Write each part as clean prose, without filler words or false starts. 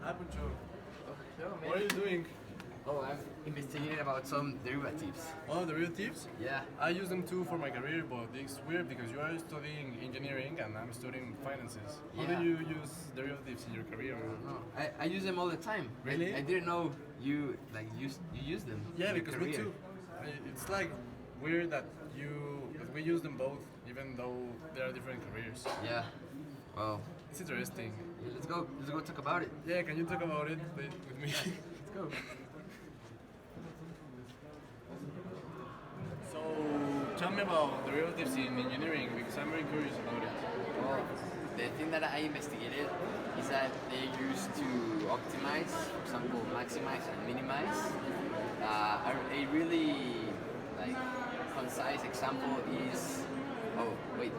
Hi, Pancho. Hello, man. What are you doing? Oh, I'm investigating about some derivatives. Oh, derivatives? Yeah. I use them too for my career, but it's weird because you are studying engineering and I'm studying finances. How Yeah. do you use derivatives in your career? No, I use them all the time. Really? I didn't know you use them. Yeah, in your because me career. too. It's like weird that we use them both, even though they are different careers. Yeah. Well, It's interesting. yeah, let's go talk about it. Yeah, can you talk about it with me? Let's go. So, tell me about derivatives in engineering because I'm very curious about it. Well, the thing that I investigated is that they used to optimize, for example, maximize and minimize. A really like concise example is oh wait.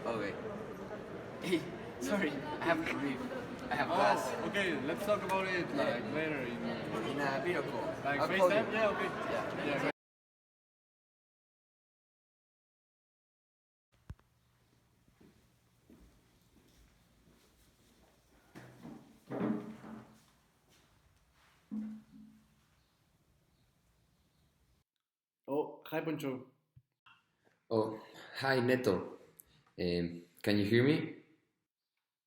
Okay. Hey, sorry, I have to leave. I have class Oh, okay, let's talk about it like later in a video call. like I'll call FaceTime? you. Yeah, okay. Yeah. Yeah, Oh, hi Pancho. Oh, hi Neto. Can you hear me?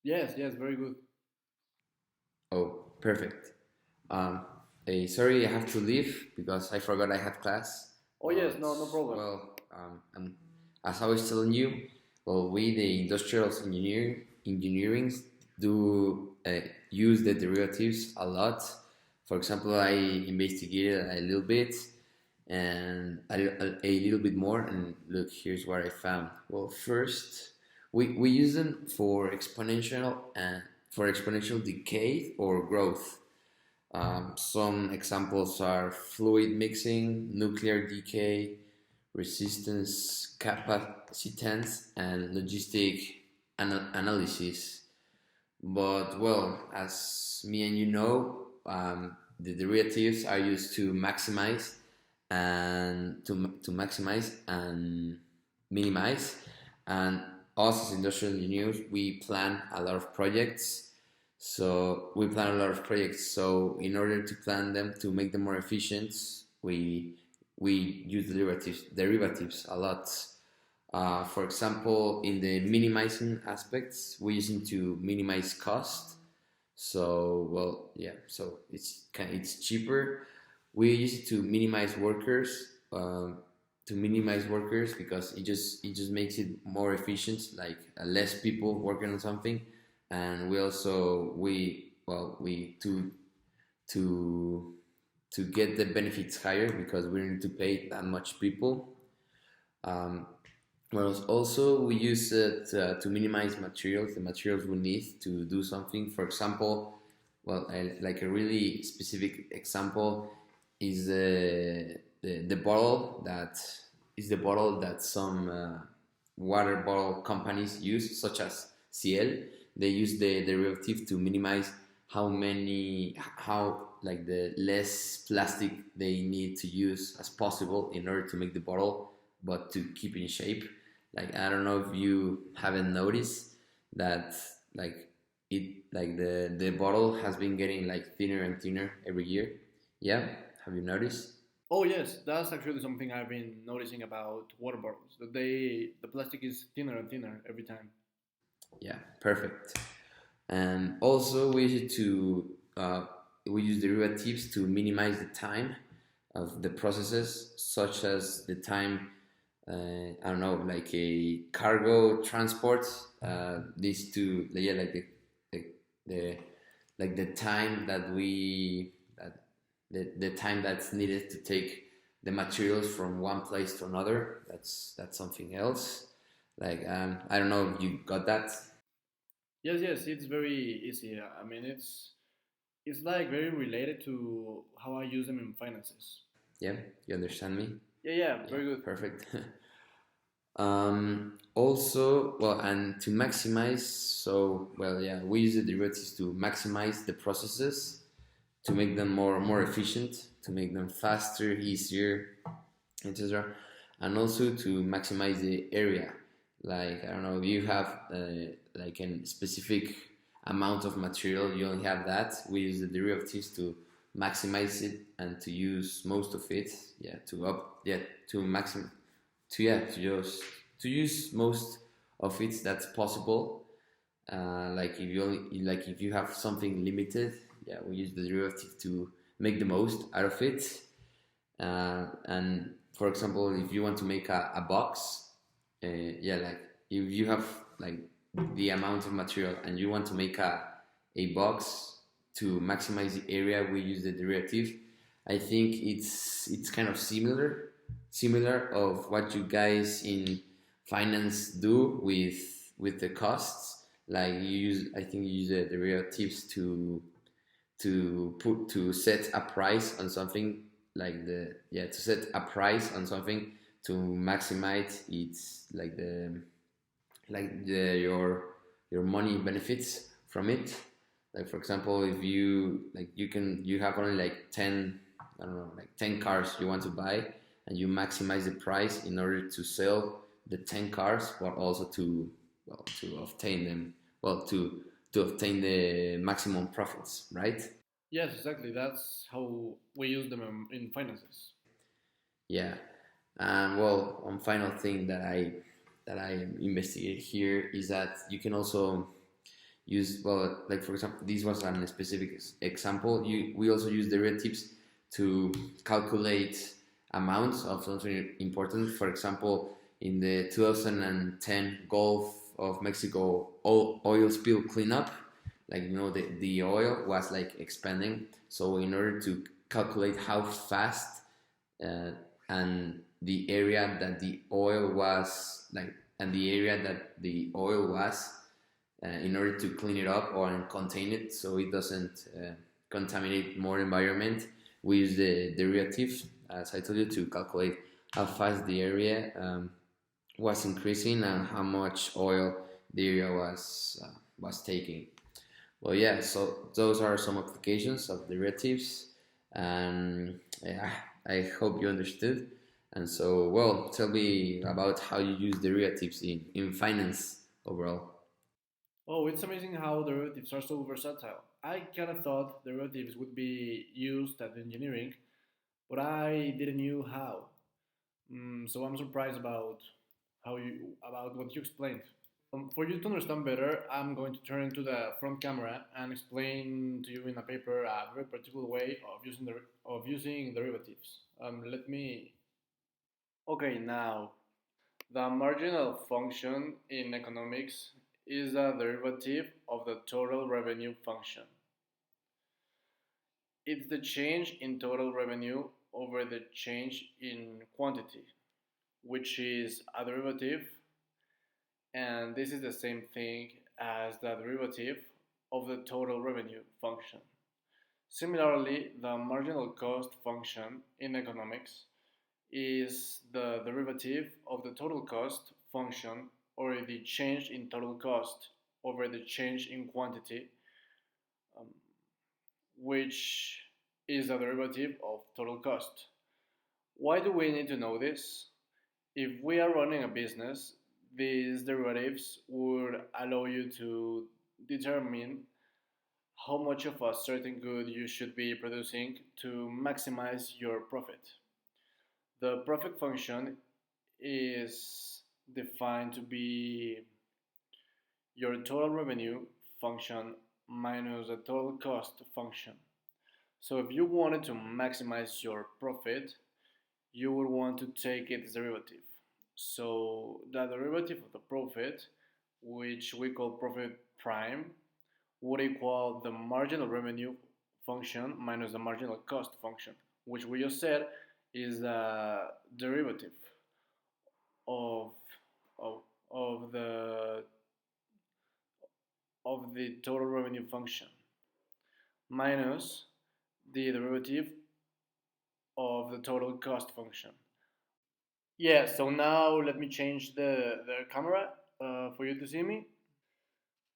Yes, very good. Oh, perfect. Um, sorry, I have to leave because I forgot I had class. Oh yes, no problem. Well, as I was telling you, well, we the industrial engineering do use the derivatives a lot. For example, I investigated a little bit and a little bit more, and look, here's what I found. Well, first, we use them for exponential decay or growth. Some examples are fluid mixing, nuclear decay, resistance capacitance, and logistic analysis. But well, as me and you know, the derivatives are used to maximize to maximize and minimize. And us as industrial engineers, we plan a lot of projects. So in order to plan them to make them more efficient, we use derivatives a lot. For example, in the minimizing aspects, we use it to minimize cost. So well, yeah. So it's cheaper. We use it to minimize workers. Because it just makes it more efficient. Like less people working on something, and we also we to get the benefits higher because we don't need to pay that much people. Um, Whereas also we use it to minimize the materials we need to do something. For example, like a really specific example is the bottle that some water bottle companies use, such as Ciel. They use the derivative to minimize how like the less plastic they need to use as possible in order to make the bottle, but to keep in shape. Like I don't know if you haven't noticed that the bottle has been getting like thinner and thinner every year. Yeah, have you noticed? Oh yes, that's actually something I've been noticing about water bottles. That the plastic is thinner and thinner every time. Yeah, perfect. And also we use derivatives to minimize the time of the processes, such as the time I don't know, like a cargo transport. These two, yeah, the, the like the time the time that's needed to take the materials from one place to another. That's something else. Like I don't know if you got that. Yes, it's very easy. I mean, it's like very related to how I use them in finances. Yeah, you understand me? Yeah, Yeah, very good. perfect. Also, well, and to maximize, yeah, we use the derivatives to maximize the processes, to make them more efficient, to make them faster, easier, etc. And also to maximize the area. Like I don't know, if you have like a specific amount of material, you only have that. We use the derivatives to maximize it and to use most of it. Yeah, to maximum to just to use most of it that's possible. Like if you only like if you have something limited, yeah, we use the derivative to make the most out of it. And for example, if you want to make a box, yeah, like if you have like the amount of material and you want to make a box to maximize the area, we use the derivative. I think it's kind of similar of what you guys in finance do with the costs. Like you use, I think you use the derivatives to set a price on something, like the yeah, to set a price on something to maximize its like the your money benefits from it. Like for example, if you like you have only like 10, I don't know, like 10 cars you want to buy, and you maximize the price in order to sell the 10 cars, but also to to obtain them, to obtain the maximum profits, right? Yes, exactly. That's how we use them in finances. Yeah. And well, one final thing that I investigate here is that you can also use, well, like for example, this was a specific example. We also use derivatives to calculate amounts of something important. For example, in the 2010 Gulf of Mexico oil spill cleanup, like the oil was like expanding. So in order to calculate how fast uh, and the area that the oil was like and the area that the oil was, in order to clean it up or contain it so it doesn't contaminate more environment, we use the derivative, as I told you, to calculate how fast the area was increasing and how much oil the area was taking. Well, yeah, so those are some applications of derivatives, and yeah, I hope you understood. And so, well, tell me about how you use derivatives in finance overall. Oh, it's amazing how derivatives are so versatile. I kind of thought derivatives would be used at engineering, but I didn't know how. So I'm surprised about what you explained. For you to understand better, I'm going to turn to the front camera and explain to you in a paper a very particular way of using derivatives. Let me. Okay, now the marginal function in economics is a derivative of the total revenue function. It's the change in total revenue over the change in quantity, which is a derivative, and this is the same thing as the derivative of the total revenue function. Similarly, the marginal cost function in economics is the derivative of the total cost function, or the change in total cost over the change in quantity, um, which is the derivative of total cost. Why do we need to know this? If we are running a business, these derivatives would allow you to determine how much of a certain good you should be producing to maximize your profit. The profit function is defined to be your total revenue function minus the total cost function. So if you wanted to maximize your profit, you would want to take its derivative. So the derivative of the profit, which we call profit prime, would equal the marginal revenue function minus the marginal cost function, which we just said is the derivative of of, of the of the total revenue function minus the derivative of the total cost function. Yeah, so now let me change the camera for you to see me.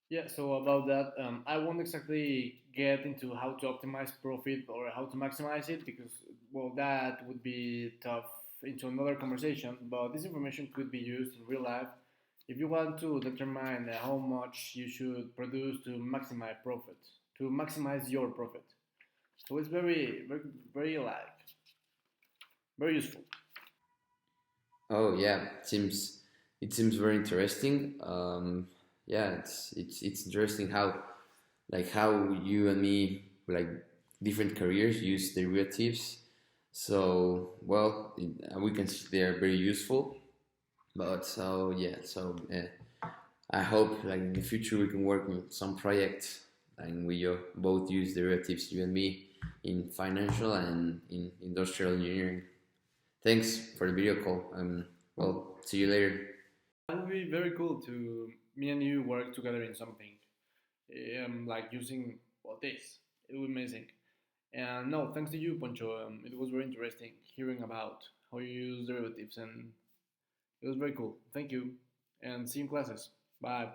Yeah, so about that, I won't exactly get into how to optimize profit or how to maximize it because, well, that would be tough into another conversation. But this information could be used in real life if you want to determine how much you should produce to maximize profit, to maximize your profit. So it's very like very useful. Oh yeah, it seems very interesting. Yeah, it's interesting how how you and me like different careers use derivatives. So well, we can see they're very useful. But so yeah, I hope like in the future we can work on some project and we both use derivatives, you and me, in financial and in industrial engineering. Thanks for the video call. Well, see you later. That would be very cool to me and you work together in something, like using well this. It would be amazing. And no, thanks to you, Poncho. It was very interesting hearing about how you use derivatives, and it was very cool. Thank you, and see you in classes. Bye.